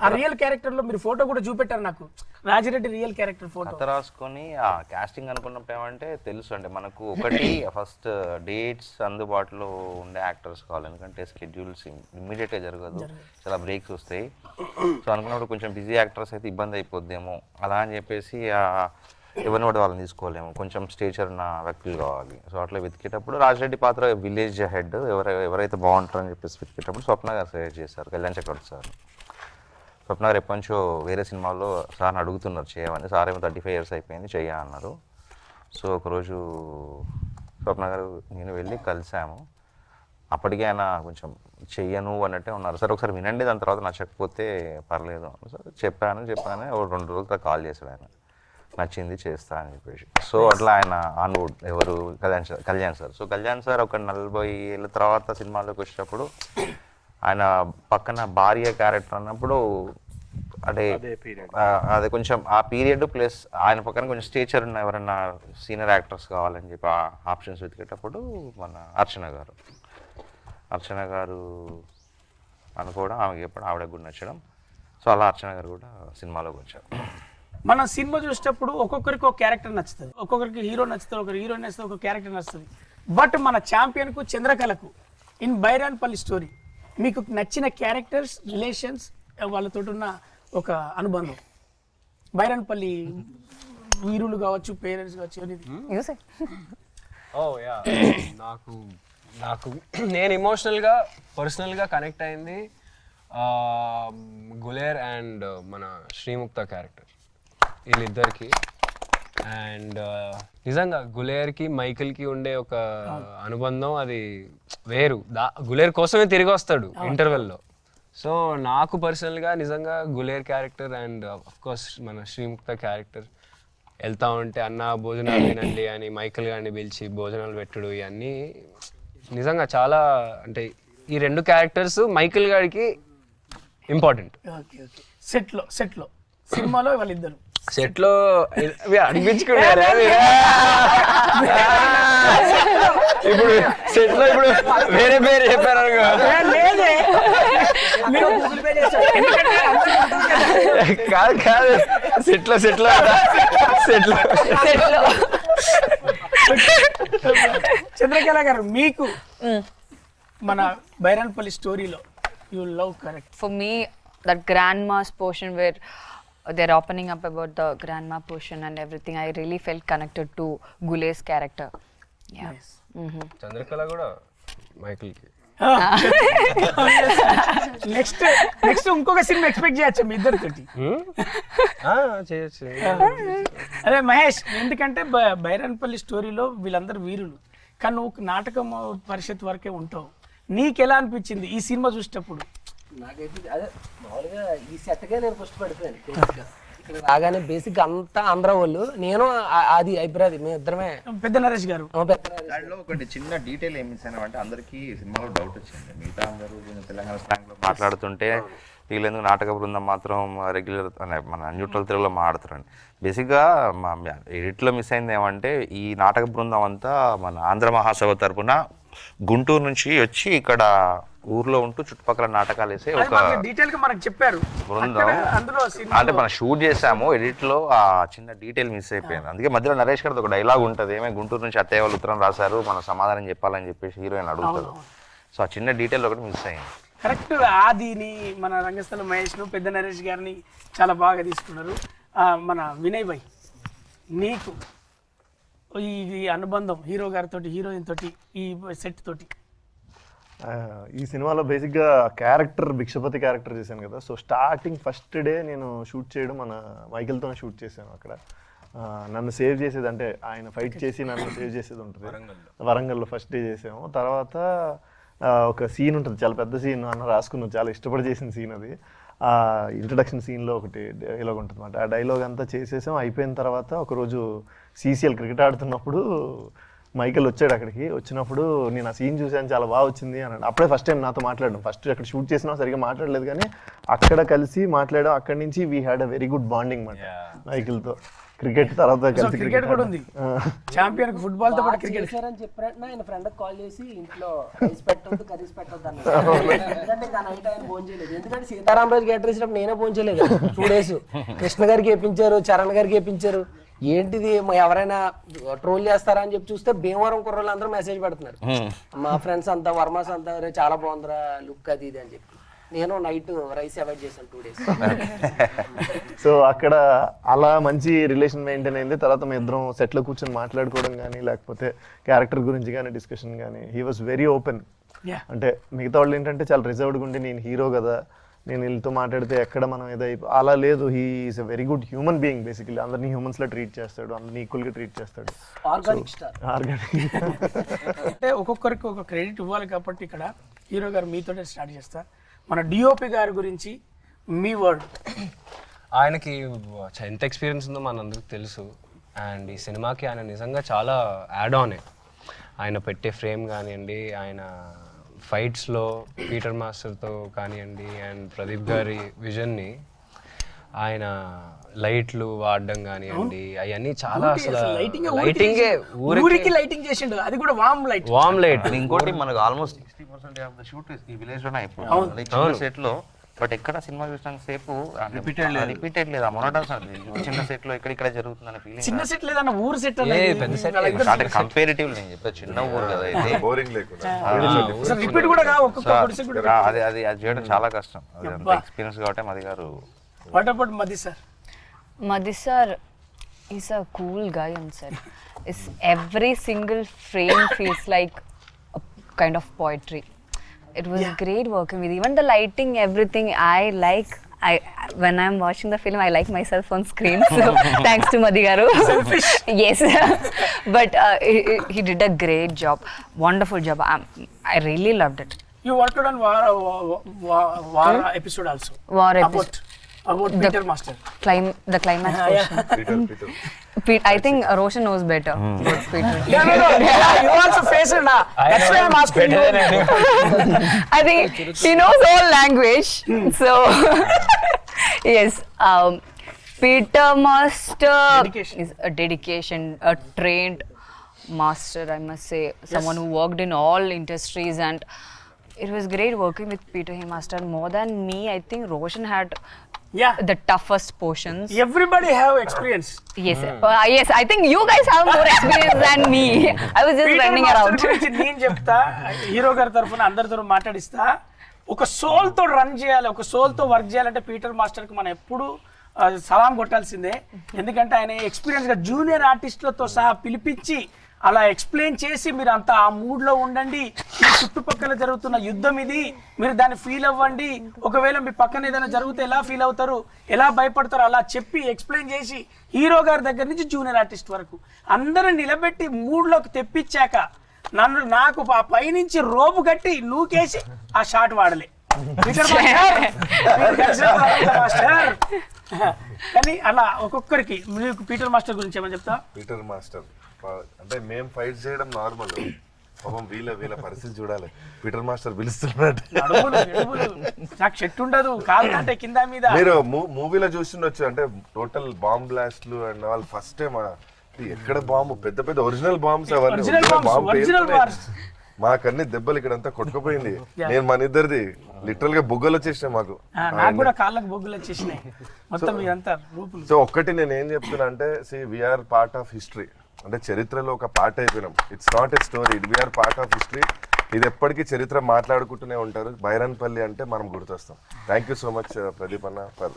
ఆ రియల్ క్యారెక్టర్ లో మీరు ఫోటో కూడా చూపెట్టారు నాకు, రాజిరెడ్డి రియల్ క్యారెక్టర్ ఫోటో. కథ రాసుకొని ఆ కాస్టింగ్ అనుకున్నప్పుడు ఏమంటే తెలుసు అంటే మనకు ఒకటి ఫస్ట్ డేట్స్ అందుబాటులో ఉండే యాక్టర్స్ కావాలి, ఎందుకంటే స్కెడ్యూల్స్ ఇమ్మీడియట్గా జరగదు, చాలా బ్రేక్స్ వస్తాయి. సో అనుకున్నప్పుడు కొంచెం బిజీ యాక్టర్స్ అయితే ఇబ్బంది అయిపోద్దేమో అలా అని చెప్పేసి ఎవరిని కూడా వాళ్ళని తీసుకోలేము, కొంచెం స్టేచర్ ఉన్న వ్యక్తులు కావాలి. సో అట్లా వెతికేటప్పుడు రాజిరెడ్డి పాత్ర విలేజ్ హెడ్ ఎవరైతే బాగుంటారని చెప్పేసి వెతికేటప్పుడు స్వప్న గారు సజెస్ట్ చేశారు, కళ్యాణ్ చక్రవర్తి సార్. స్వప్న గారు ఎప్పటి నుంచో వేరే సినిమాల్లో సార్ని అడుగుతున్నారు చేయమని, సార్ ఏమో 35 years అయిపోయింది అన్నారు. సో ఒకరోజు స్వప్న గారు నేను వెళ్ళి కలిసాము, అప్పటికే ఆయన కొంచెం చెయ్యను అన్నట్టే ఉన్నారు. సార్ ఒకసారి వినండి, దాని తర్వాత నచ్చకపోతే పర్లేదు సార్ చెప్పాను. ఒక 2 రోజుల తర్వాత కాల్ చేశాడు ఆయన, నచ్చింది చేస్తా అని చెప్పేసి. సో అట్లా ఆయన ఆన్వుడ్ ఎవరు Kalyan sir. So Kalyan sir ఒక 40 ఏళ్ళ తర్వాత సినిమాలోకి వచ్చేటప్పుడు ఆయన పక్కన భార్య క్యారెక్టర్ అన్నప్పుడు అంటే అదే కొంచెం ఆ పీరియడ్ ప్లస్ ఆయన పక్కన కొంచెం స్టేచర్ ఉన్న ఎవరైనా సీనియర్ యాక్టర్స్ కావాలని చెప్పి ఆ ఆప్షన్స్ వెతికేటప్పుడు మన అర్చన గారు అనుకోవడం, ఆమెకి చెప్పడం, ఆవిడకు కూడా నచ్చడం. సో అలా అర్చన గారు కూడా సినిమాలోకి వచ్చారు. మనం సినిమా చూసేటప్పుడు ఒక్కొక్కరికి ఒక క్యారెక్టర్ నచ్చుతుంది, ఒక్కొక్కరికి హీరో నచ్చుతుంది, ఒకరు హీరోయిన్ నచ్చుతుంది, ఒక క్యారెక్టర్ నచ్చుతుంది. బట్ మన ఛాంపియన్కు చంద్రకళకు ఇన్ బైరాన్పల్లి స్టోరీ మీకు నచ్చిన క్యారెక్టర్స్, రిలేషన్స్, వాళ్ళతో ఉన్న ఒక అనుబంధం, బైరాన్పల్లి వీరులు కావచ్చు, పేరెంట్స్ కావచ్చు, నాకు నేను ఎమోషనల్గా పర్సనల్గా కనెక్ట్ అయింది గులేర్ అండ్ మన శ్రీముక్త క్యారెక్టర్, వీళ్ళిద్దరికి. అండ్ నిజంగా గులేర్కి మైకిల్కి ఉండే ఒక అనుబంధం అది వేరు. గులేర్ కోసమే తిరిగి వస్తాడు ఇంటర్వెల్లో. సో నాకు పర్సనల్గా నిజంగా గులేర్ క్యారెక్టర్ అండ్ అఫ్కోర్స్ మన శ్రీముక్త క్యారెక్టర్ వెళ్తా ఉంటే అన్న భోజనాలు తినండి అని మైకిల్ గారిని పిలిచి భోజనాలు పెట్టుడు, ఇవన్నీ నిజంగా చాలా, అంటే ఈ 2 క్యారెక్టర్స్ మైకిల్ గారికి ఇంపార్టెంట్. సెట్లో సినిమాలో వాళ్ళిద్దరు సెట్లో అనిపించుకున్నారా ఇప్పుడు సెట్లో ఇప్పుడు వేరే పేరు చెప్పారు కాదు సెట్లో చంద్రకళ గారు, మీకు మన బైరాన్పల్లి స్టోరీలో you love correct. For me, that grandma's portion where they're opening up about the grandma portion and everything, I really felt connected to Gule's character. Yeah. Yes. Chandrakala కూడా మైకిల్కి నెక్స్ట్ ఇంకొక సినిమా ఎక్స్పెక్ట్ చేయొచ్చు మీ ఇద్దరితోటి. చేయొచ్చు. అదే మహేష్, ఎందుకంటే బైరన్పల్లి స్టోరీలో వీళ్ళందరూ వీరులు, కానీ నువ్వు నాటకం పరిషత్ వరకే ఉంటావు. నీకు ఎలా అనిపించింది ఈ సినిమా చూసేటప్పుడు? నాకైతే అదే మామూలుగా ఈ సెట్గా నేను ఫస్ట్ పడిపోయాను బేసిక్గా. ఇక్కడ రాగానే బేసిక్ అంతా ఆంధ్ర వాళ్ళు, నేను అది ఐబ్రాది, మేము ఇద్దరమే. పెద్ద నరేష్ గారు దాంట్లో ఒకటి చిన్న డీటెయిల్ ఏమి ఇచ్చానంటే అందరికీ సినిమాలో డౌట్ వచ్చింది. మిగతా అందరూ తెలంగాణ స్లాంగ్లో మాట్లాడుతుంటే వీళ్ళెందుకు నాటక బృందం మాత్రం రెగ్యులర్ మన న్యూట్రల్ తెలుగులో మాట్లాడుతారండి. బేసిక్గా మా ఎడిట్లో మిస్ అయింది ఏమంటే ఈ నాటక బృందం అంతా మన ఆంధ్ర మహాసభ తరపున గుంటూరు నుంచి వచ్చి ఇక్కడ ఊర్లో ఉంటూ చుట్టుపక్కల నాటకాలు వేసే ఒక డీటెయిల్ గా మనకు చెప్పారు బృందం. అంటే మనం షూట్ చేసాము, ఎడిట్ లో ఆ చిన్న డీటెయిల్ మిస్ అయిపోయింది. అందుకే మధ్యలో నరేష్ గారిది ఒక డైలాగ్ ఉంటుంది, ఏమే గుంటూరు నుంచి అత్తయ్య వాళ్ళు ఉత్తరం రాశారు, మనం సమాధానం చెప్పాలని చెప్పేసి హీరోయిన్ అడుగుతారు. సో ఆ చిన్న డీటెయిల్ ఒకటి మిస్ అయింది. కరెక్ట్. ఆదిని మన రంగస్థల మహేష్ ను పెద్ద నరేష్ గారిని చాలా బాగా తీసుకున్నారు. మన వినయ్ భాయ్, నీకు ఈ అనుబంధం హీరో గారితో హీరోయిన్ తోటి ఈ సెట్ తోటి? ఈ సినిమాలో బేసిక్గా క్యారెక్టర్ భిక్షపతి క్యారెక్టర్ చేశాను కదా. సో స్టార్టింగ్ ఫస్ట్ డే నేను షూట్ చేయడం మన మైకిల్తోనే షూట్ చేశాను. అక్కడ నన్ను సేవ్ చేసేది, అంటే ఆయన ఫైట్ చేసి నన్ను సేవ్ చేసేది ఉంటుంది. వరంగల్లో ఫస్ట్ డే చేసాము. తర్వాత ఒక సీన్ ఉంటుంది, చాలా పెద్ద సీన్ అన్న రాసుకున్నాను, చాలా ఇష్టపడి చేసిన సీన్ అది. ఇంట్రడక్షన్ సీన్లో ఒకటి డైలాగ్ ఉంటుంది అన్నమాట. ఆ డైలాగ్ అంతా చేసేసాం. అయిపోయిన తర్వాత ఒకరోజు CCL క్రికెట్ ఆడుతున్నప్పుడు మైకేల్ వచ్చాడు అక్కడికి. వచ్చినప్పుడు నేను ఆ సీన్ చూసాను, చాలా బాగా వచ్చింది అన్నాడు. అప్పుడే ఫస్ట్ టైం నాతో మాట్లాడడం. ఫస్ట్ అక్కడ షూట్ చేసినా సరిగ్గా మాట్లాడలేదు, కానీ అక్కడ కలిసి మాట్లాడాం. అక్కడి నుంచి we had a very good bonding మాట మైకేల్తో. క్రికెట్ తర్వాత కలిసి క్రికెట్ కూడా ఉంది, ఛాంపియన్ ఫుట్బాల్ తో పాటు క్రికెట్ చేశారని చెప్పినట్టు ఆయన ఫ్రెండ్ కాల్ చేసి ఇంట్లో రైస్ పెట్టొద్దు కర్రీస్ పెట్టొద్దు అన్నారు. ఎందుకంటే ఇంకా నైట్ ఆయన ఫోన్ చేయలేదు, ఎందుకంటే సీతారామరాజు గెట్ వేసినప్పుడు నేనే ఫోన్ చేయలేదు. 2 days కృష్ణ గారికి వేయించారు, చరణ్ గారికి వేయించారు. ఏంటిది ఎవరైనా ట్రోల్ చేస్తారా అని చెప్పి చూస్తే భీమవరం కుర్రోళ్ళు అందరూ మెసేజ్ పెడుతున్నారు, మా ఫ్రెండ్స్ అంతా వర్మాస్ అంతా చాలా బాగుందిరా లుక్ అది ఇది అని చెప్పి. నేను నైట్ రైస్ అవాయిడ్ చేశాను 2 days. సో అక్కడ అలా మంచి రిలేషన్ మెయింటైన్ అయింది. తర్వాత మేము ఇద్దరం సెట్లో కూర్చొని మాట్లాడుకోవడం కానీ, లేకపోతే క్యారెక్టర్ గురించి కానీ డిస్కషన్ కానీ, హీ వాజ్ వెరీ ఓపెన్. అంటే మిగతా వాళ్ళు ఏంటంటే చాలా రిజర్వ్డ్గా ఉండి, నేను హీరో కదా, నేను వీళ్ళతో మాట్లాడితే ఎక్కడ మనం ఏదో అలా లేదు. He is a very good human being. Basically అందరినీ హ్యూమన్స్లో ట్రీట్ చేస్తాడు, అందరినీ ఈక్వల్గా ట్రీట్ చేస్తాడు. Organic star. ఆర్గానిక్ అంటే ఒక్కొక్కరికి ఒక క్రెడిట్ ఇవ్వాలి కాబట్టి ఇక్కడ హీరో గారు మీతోనే స్టార్ట్ చేస్తా. మన డిఓపి గారి గురించి మీ వర్డ్. ఆయనకి ఎంత ఎక్స్పీరియన్స్ ఉందో మనందరికి తెలుసు. అండ్ ఈ సినిమాకి ఆయన నిజంగా చాలా యాడ్ ఆన్. ఆయన పెట్టే ఫ్రేమ్ కానివ్వండి, ఆయన ఫైట్స్లో పీటర్ మాస్టర్తో కానివ్వండి, అండ్ ప్రదీప్ గారి విజన్ని, ఆయన లైట్లు వాడడం కానివ్వండి, అవన్నీ చాలా అసలు లైటింగే ఊరికి లైటింగ్ చేసిండు, అది కూడా వామ్ లైట్. ఇంకోటి మనకు ఆల్మోస్ట్ 60% ఆఫ్ ద షూట్ ఈ విలేజ్ లోనే అయిపోయింది సెట్ లో. బట్ ఎక్కడ సినిమా చూసినంత సేపు రిపీటెడ్ లేదా మొనోటోనస్ చిన్న సెట్ లో ఇక్కడ జరుగుతుందనే ఫీలింగ్. చిన్న సెట్ లేదన్న ఊరు సెట్ పెద్ద సెట్ అంటే కంపారిటివ్ నేను చెప్పేది చిన్న ఊరు కదా ఇది, బోరింగ్ లేకుండా రిపీట్ కూడా కాదు, ఒక్కొక్క గుడిసె కూడా. అది చేయడం చాలా కష్టం. అది అంత ఎక్స్పీరియన్స్ కాబట్టి మది గారు. వాట్ అబౌట్ మది sir? Madhi sir is a cool guy on set. Every single frame feels like a kind of poetry. It was great working with even the lighting, everything. When I'm watching the film, I like myself on screen. So thanks to Madhi garu. Selfish. Yes, but he did a great job, wonderful job. I really loved it. You worked on War episode also. War episode. About Peter Master. The climax portion. Peter. I think Roshan knows better about Peter. No. You also face it now. That's why I'm asking you. I think he knows all language. So, yes. Peter Master is a dedication, a trained master, I must say. Someone who worked in all industries, and it was great working with Peter Master. More than me, I think Roshan had the toughest portions. Everybody have experience. Yes, yes. I think you guys have more experience than me. I was just running around. నేను చెప్తా, hero గారి తరఫున అందరితో మాట్లాడిస్తా. ఒక soul తో run చేయాలి, ఒక soul తో వర్క్ చేయాలంటే పీటర్ మాస్టర్ కి మనం ఎప్పుడు సలాం కొట్టాల్సిందే. ఎందుకంటే ఆయన ఎక్స్పీరియన్స్గా జూనియర్ ఆర్టిస్టులతో సహా పిలిపించి అలా ఎక్స్ప్లెయిన్ చేసి మీరు అంత ఆ మూడ్లో ఉండండి, ఈ చుట్టుపక్కల జరుగుతున్న యుద్ధం ఇది, మీరు దాన్ని ఫీల్ అవ్వండి, ఒకవేళ మీ పక్కన ఏదైనా జరిగితే ఎలా ఫీల్ అవుతారు, ఎలా భయపడతారు, అలా చెప్పి ఎక్స్ప్లెయిన్ చేసి హీరో గారి దగ్గర నుంచి జూనియర్ ఆర్టిస్ట్ వరకు అందరిని నిలబెట్టి మూడ్లోకి తెప్పించాక నాకు ఆ పైనుంచి రోపు కట్టి నూకేసి ఆ షాట్ వాడలే మాస్టర్. కానీ అలా ఒక్కొక్కరికి మీకు పీటర్ మాస్టర్ గురించి ఏమని చెప్తా? పీటర్ మాస్టర్ అంటే మేము ఫైట్ చేయడం నార్మల్, పాపం వీళ్ళ పరిస్థితి చూడాలి. పీటర్ మాస్టర్ పిలుస్తున్నాడు, నాకు చెట్టు ఉండదు కాదు అంటే కింద మీద. మీరు మూవీలో చూస్తుండొచ్చు, అంటే టోటల్ బాంబ్ బ్లాస్ట్లు అండ్ వాళ్ళు ఫస్ట్ టైం ఎక్కడ బాంబు పెద్ద పెద్ద ఒరిజినల్ బాంబ్స్ అవన్నీ మాకన్నీ దెబ్బలు ఇక్కడంతా కొట్టుకుపోయింది. నేను మన ఇద్దరిది లిటరల్ గా బొగ్గలు వచ్చేసినాయి మాకు, నాకు కూడా కాళ్ళకు బొగ్గులు వచ్చేసినాయి మొత్తం ఇదంతా రూపులు. సో ఒక్కటి నేను ఏం చెప్తున్నా అంటే వీఆర్ పార్ట్ ఆఫ్ హిస్టరీ, అంటే చరిత్రలో ఒక పార్ట్ అయిపోయినాం. It's not a story, we are part of history. ఇది ఎప్పటికీ చరిత్ర మాట్లాడుకుంటూనే ఉంటారు. బైరన్పల్లి అంటే మనం గుర్తొస్తాం. Thank you so much Pradeep అన్న ఫర్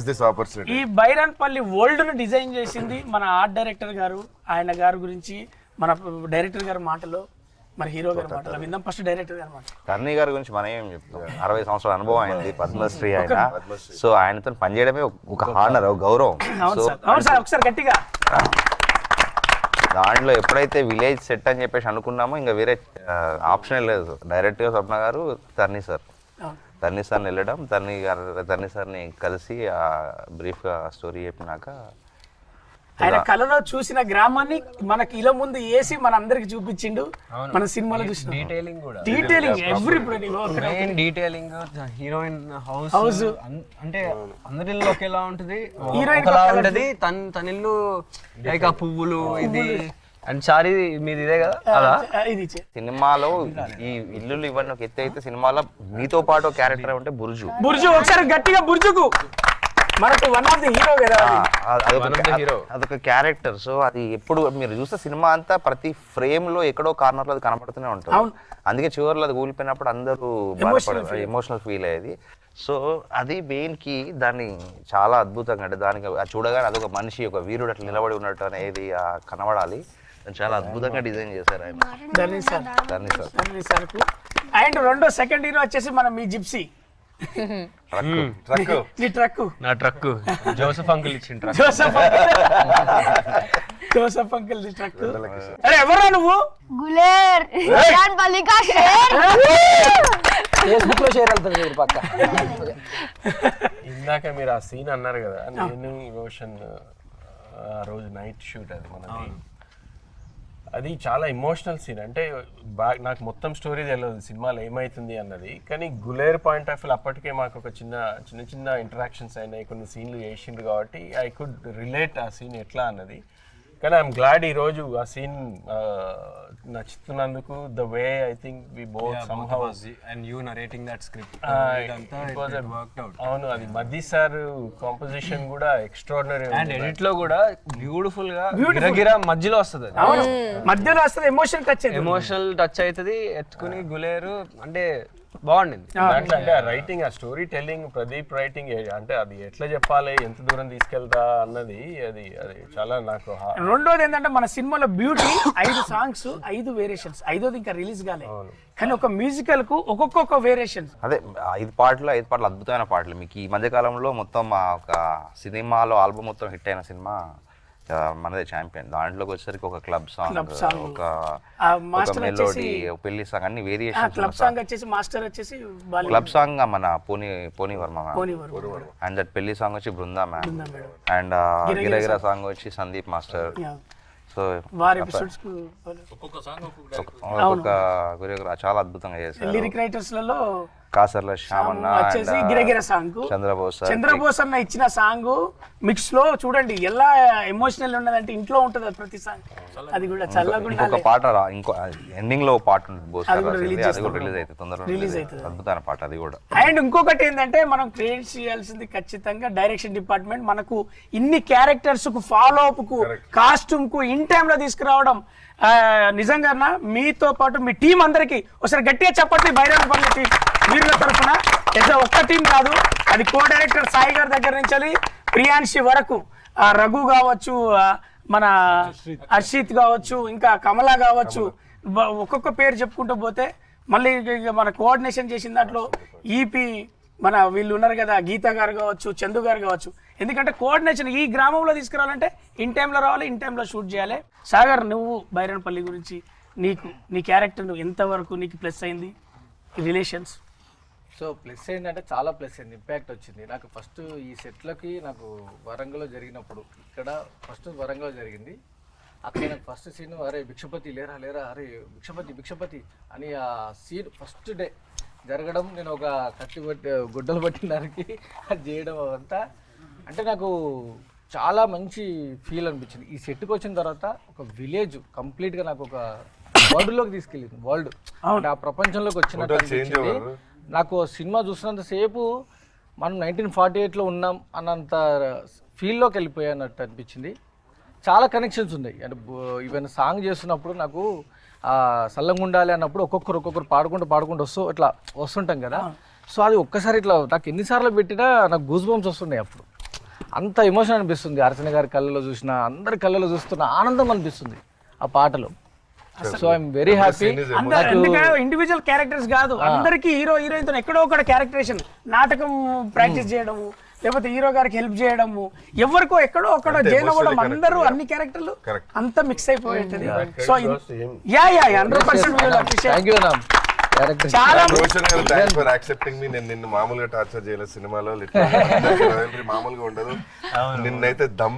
దిస్ ఆపర్చునిటీ. ఈ బైరన్పల్లి వరల్డ్ ను డిజైన్ చేసింది మన ఆర్ట్ డైరెక్టర్ గారు. ఆయన గారి గురించి మన డైరెక్టర్ గారి మాటలో, మరి హీరో గారి మాటలో విందాం. ఫస్ట్ డైరెక్టర్ గారి మాట. కర్ణీ గారి గురించి మనం ఏం చెప్తాం, 60 సంవత్సరాల అనుభవం అయింది, పద్మశ్రీ ఆయన. సో ఆయనతో పనిచేయడమే ఒక హానర్, ఒక గౌరవం. అవును సార్, ఒకసారి గట్టిగా. దాంట్లో ఎప్పుడైతే విలేజ్ సెట్ అని చెప్పేసి అనుకున్నామో ఇంకా వేరే ఆప్షనే లేదు. డైరెక్ట్గా స్వప్న గారు తర్ని సార్ని వెళ్ళడం, తర్ని సార్ని కలిసి బ్రీఫ్గా స్టోరీ చెప్పినాక ఆయన కళలో చూసిన గ్రామాన్ని మనకి ఇలా ముందు వేసి మన అందరికి చూపించిండు. మన సినిమాలో చూసిన డీటెయిలింగ్ కూడా, detailing every detailing, heroine house అంటే అందరి ఇల్లు ఒకేలా ఉంటుంది, ఒకలా ఉంటది. తన ఇల్లు లైక్ ఆ పువ్వులు ఇది అండ్ సారీ మీది ఇదే కదా. అలా ఇది సినిమాలో ఈ ఇల్లులు ఇవన్నీ ఒక ఎత్తు అయితే, సినిమాలో మీతో పాటు క్యారెక్టర్ ఉంటే బుర్జు. ఒకసారి గట్టిగా బుర్జుకు మనకు వన్ ఆఫ్ ది హీరో కదా, అదొక క్యారెక్టర్. సో అది ఎప్పుడు మీరు చూస్తే సినిమా అంతా ప్రతి ఫ్రేమ్ లో ఎక్కడో కార్నర్ లో అది కనపడుతూనే ఉంటుంది. అందుకే చివరిలో అది కూలిపోయినప్పుడు అందరూ బాధపడారు, ఎమోషనల్ ఫీల్ అయ్యేది. సో అది మెయిన్ కి దాన్ని చాలా అద్భుతంగా, అంటే దానికి చూడగానే అదొక మనిషి, ఒక వీరుడు అట్లా నిలబడి ఉన్నట్టు అనేది కనబడాలి. చాలా అద్భుతంగా డిజైన్ చేశారు ఆయన. అండ్ రెండో సెకండ్ హీరో వచ్చేసి మనం మీ జిప్సీ నా ట్రక్ జోసెఫ్ అంకుల్ ఇచ్చిన ట్రక్. Joseph uncle truck. అరే ఎవరా నువ్వు? గులేర్ బైరన్పల్లి కా షేర్. ఫేస్బుక్ లో షేర్ అవుతుంది మీరు పక్క. ఇందాక మీరు ఆ సీన్ అన్నారు కదా, నేను రోషన్ ఆ రోజు నైట్ షూట్ అది మనది. అది చాలా ఎమోషనల్ సీన్. అంటే నాకు మొత్తం స్టోరీ తెలియదు సినిమాలో ఏమవుతుంది అన్నది, కానీ గులేర్ పాయింట్ ఆఫ్ వ్యూ అప్పటికే మాకు ఒక చిన్న ఇంటరాక్షన్స్ అయినాయి, కొన్ని సీన్లు చేసిండ్రు కాబట్టి ఐ కుడ్ రిలేట్ ఆ సీన్ ఎట్లా అన్నది. కానీ ఐఎమ్ గ్లాడ్ ఈరోజు ఆ సీన్ నచ్చుతున్నందుకు. The way I think we both somehow and you narrating that script, అవును అది మధ్య సార్ కాంపోజిషన్ కూడా ఎక్స్ట్రాడినరీ అండ్ ఎడిట్ లో కూడా బ్యూటిఫుల్ గా గిరగిరా మధ్యలో వస్తుంది, మధ్యలో వస్తుంది, ఎమోషనల్ టచ్ అవుతుంది. ఎత్తుకుని గులేరు అంటే బాగుండింది. అంటే రైటింగ్, ఆ స్టోరీ టెల్లింగ్, ప్రదీప్ రైటింగ్, అంటే అది ఎట్లా చెప్పాలి, ఎంత దూరం తీసుకెళ్తా అన్నది అది చాలా నాకు. రెండోది ఏంటంటే మన సినిమాలో బ్యూటీ 5 సాంగ్స్ 5 వేరియేషన్స్, 5వది ఇంకా రిలీజ్ కాలే, కానీ ఒక మ్యూజికల్ కు ఒక్కొక్క వేరియేషన్. అదే 5 పాటలు అద్భుతమైన పాటలు. మీకు ఈ మధ్య కాలంలో మొత్తం ఒక సినిమాలో ఆల్బమ్ మొత్తం హిట్ అయిన సినిమా మనదే ఛాంపియన్. దాంట్లోకి వచ్చేసరికి ఒక క్లబ్ సాంగ్, ఒక మెలోడీ, పెళ్లి సాంగ్, అన్ని వేరియేషన్స్. క్లబ్ సాంగ్ వచ్చేసి మాస్టర్ వచ్చేసి క్లబ్ సాంగ్ మన పోనీ వర్మ అండ్ దట్ పెళ్లి సాంగ్ వచ్చి బృందా మ్యామ్ అండ్ గిరగిరా సాంగ్ వచ్చి సందీప్ మాస్టర్. సో ఒక్కొక్క చాలా అద్భుతంగా చేశారు. లిరిక్ రైటర్స్ లలో కాసర్ల శ్యామన్న వచ్చేసి గిరగిర సాంగ్, చంద్రబోస్ అన్న ఇచ్చిన సాంగ్ మిక్స్ లో చూడండి ఎలా ఎమోషనల్ ఉన్నదంటే ఇంట్లో ఉంటది ప్రతి సాంగ్. అది కూడా చల్లగా ఒక పాట ఇంకో ఎండింగ్ లో పాట ఉంటుంది బోస్, అది కూడా రిలీజ్ అవుతుంది తొందరగా, రిలీజ్ అవుతుంది. అద్భుతమైన పాట అది కూడా. అండ్ ఇంకొకటి ఏంటంటే మనం క్రియేట్ చేయాల్సింది ఖచ్చితంగా డైరెక్షన్ డిపార్ట్మెంట్. మనకు ఇన్ని క్యారెక్టర్స్ కు, ఫాలో అప్ కు, కాస్ట్యూమ్ కు ఇన్ టైమ్ లో తీసుకురావడం నిజంగా మీతో పాటు మీ టీం అందరికి ఒకసారి గట్టిగా చెప్పండి బైరన్పల్లి టీం వీళ్ళ తరఫున. ఒక్క టీం కాదు, అది కో డైరెక్టర్ సాయి గారి దగ్గర నుంచి ప్రియాంశి వరకు, రఘు కావచ్చు, మన హర్షిత్ కావచ్చు, ఇంకా కమల కావచ్చు, ఒక్కొక్క పేరు చెప్పుకుంటూ పోతే మళ్ళీ మన కోఆర్డినేషన్ చేసిన దాంట్లో ఈపీ మన వీళ్ళు ఉన్నారు కదా, గీత గారు కావచ్చు, చందు గారు కావచ్చు. ఎందుకంటే కోఆర్డినేషన్ ఈ గ్రామంలో తీసుకురావాలంటే ఇన్ టైంలో రావాలి, ఇన్ టైంలో షూట్ చేయాలి. సాగర్, నువ్వు బైరన్పల్లి గురించి నీ క్యారెక్టర్ ఎంతవరకు నీకు ప్లస్ అయింది రిలేషన్స్? సో ప్లస్ ఏంటంటే చాలా ప్లస్ అయింది, ఇంపాక్ట్ వచ్చింది నాకు. ఫస్ట్ ఈ సెట్లకి నాకు వరంగల్లో జరిగినప్పుడు, ఇక్కడ ఫస్ట్ వరంగల్లో జరిగింది, అక్కడ నాకు ఫస్ట్ సీన్ అరే భిక్షపతి లేరా లేరా అరే భిక్షపతి అని ఆ సీన్ ఫస్ట్ డే జరగడం, నేను ఒక కత్తి పట్టి గుడ్డలు పట్టినరికి అది చేయడం అంతా అంటే నాకు చాలా మంచి ఫీల్ అనిపించింది. ఈ సెట్కి వచ్చిన తర్వాత ఒక విలేజ్ కంప్లీట్గా నాకు ఒక వరల్డ్లోకి తీసుకెళ్ళింది, వరల్డ్ అంటే ఆ ప్రపంచంలోకి వచ్చినట్టు అనిపించింది నాకు. సినిమా చూసినంతసేపు మనం 1948లో ఉన్నాం అన్నంత ఫీల్లోకి వెళ్ళిపోయానట్టు అనిపించింది. చాలా కనెక్షన్స్ ఉన్నాయి అంటే ఈవెన్ సాంగ్ చేస్తున్నప్పుడు నాకు సల్లంగా ఉండాలి అన్నప్పుడు ఒక్కొక్కరు పాడుకుంటూ ఇట్లా వస్తుంటాం కదా. సో అది ఒక్కసారి ఇట్లా నాకు ఎన్నిసార్లు పెట్టినా నాకు గూస్ బంప్స్ వస్తున్నాయి. అప్పుడు అంత ఎమోషన్ అనిపిస్తుంది, అర్చన గారి కళ్ళలో చూసిన అందరి కళ్ళలో చూస్తున్న ఆనందం అనిపిస్తుంది ఆ పాటలో. So I'm very happy. Individual characters కాదు, అందరికి హీరో హీరోయిన్ తో ఎక్కడో ఒక క్యారెక్టరేషన్, నాటకం ప్రాక్టీస్ చేయడము, లేకపోతే హీరో గారికి హెల్ప్ చేయడము, ఎవరికో ఎక్కడో ఒక్కడో జైన్ అవ్వడం, అందరూ అన్ని క్యారెక్టర్లు అంతా మిక్స్ అయిపోయి ఉంటుంది. సో 100% చాలా ఫర్ యాక్సెప్టింగ్ మీ. నేను నిన్ను మామూలుగా టార్చర్ చేయలేదు సినిమాలో, మామూలుగా ఉండదు. నిన్నైతే దమ్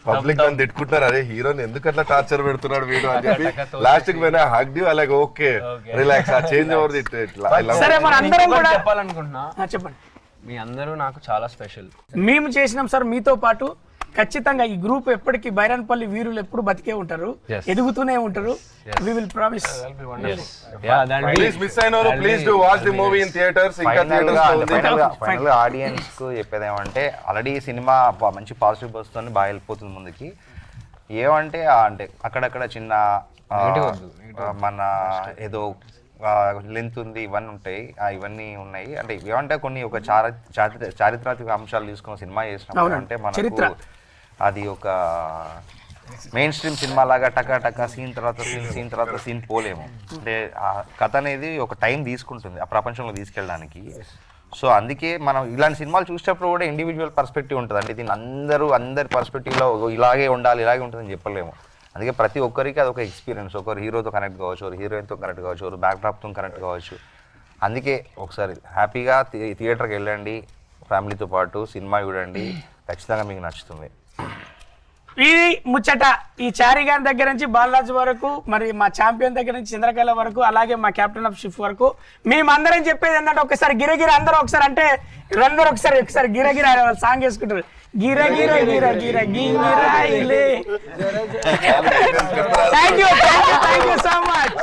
పబ్లిక్ నన్ను తిట్టుకుంటున్నారు, అరే హీరోని ఎందుకు అట్లా టార్చర్ పెడుతున్నాడు వీడు అని చెప్పి. లాస్ట్ కి పోయినా హగ్ యూ అలాగే ఓకే రిలాక్స్, ఆ చేంజ్ ఓవర్ చెప్పాలనుకుంటున్నా. చెప్పండి. మీ అందరూ నాకు చాలా స్పెషల్. మేము చేసినాం సార్ మీతో పాటు. ఖచ్చితంగా ఈ గ్రూప్ ఎప్పటికీ బైరన్పల్లి వీరులు ఎప్పుడు బతికే ఉంటారు, ఎదుగుతూనే ఉంటారు. We will promise. Please miss అయినోరు please do watch the movie in theatres. ఇంకా ఫైనల్ గా ఆడియన్స్ కు చెప్పేది ఏమంటే, ఆల్రెడీ సినిమా మంచి పాజిటివ్ బస్ తోని బాగా వెళ్ళిపోతుంది ముందుకి. ఏమంటే అంటే అక్కడక్కడ చిన్న మన ఏదో లెంత్ ఉంది, ఇవన్నీ ఉంటాయి, ఇవన్నీ ఉన్నాయి. అంటే ఏమంటే కొన్ని ఒక చారిత్రాత్మక అంశాలు తీసుకున్న సినిమా చేసినప్పుడు అంటే మనకు అది ఒక మెయిన్ స్ట్రీమ్ సినిమా లాగా టకా సీన్ తర్వాత సీన్ పోలేము. అంటే ఆ కథ అనేది ఒక టైం తీసుకుంటుంది ఆ ప్రపంచంలో తీసుకెళ్ళడానికి. సో అందుకే మనం ఇలాంటి సినిమాలు చూసేటప్పుడు కూడా ఇండివిజువల్ పర్స్పెక్టివ్ ఉంటుంది. అంటే దీన్ని అందరి పర్స్పెక్టివ్లో ఇలాగే ఉండాలి, ఇలాగే ఉంటుందని చెప్పలేము. అందుకే ప్రతి ఒక్కరికి అది ఒక ఎక్స్పీరియన్స్. ఒకరు హీరోతో కనెక్ట్ కావచ్చు, ఒకరు హీరోయిన్తో కనెక్ట్ కావచ్చు, ఒకరు బ్యాక్డ్రాప్తో కనెక్ట్ కావచ్చు. అందుకే ఒకసారి హ్యాపీగా థియేటర్కి వెళ్ళండి, ఫ్యామిలీతో పాటు సినిమా చూడండి, ఖచ్చితంగా మీకు నచ్చుతుంది. ఇది ముచ్చట. ఈ చారి గారి దగ్గర నుంచి బాలరాజు వరకు, మరి మా ఛాంపియన్ దగ్గర నుంచి చంద్రకళ వరకు, అలాగే మా కెప్టెన్ ఆఫ్ షిప్ వరకు మేమందరం చెప్పేది ఏంటంటే, ఒకసారి గిరగిర అందరూ ఒకసారి అంటే అందరూ ఒకసారి గిరగిర సాంగ్ వేసుకుంటారు. గిరగిర గిరగిర. Thank you so much.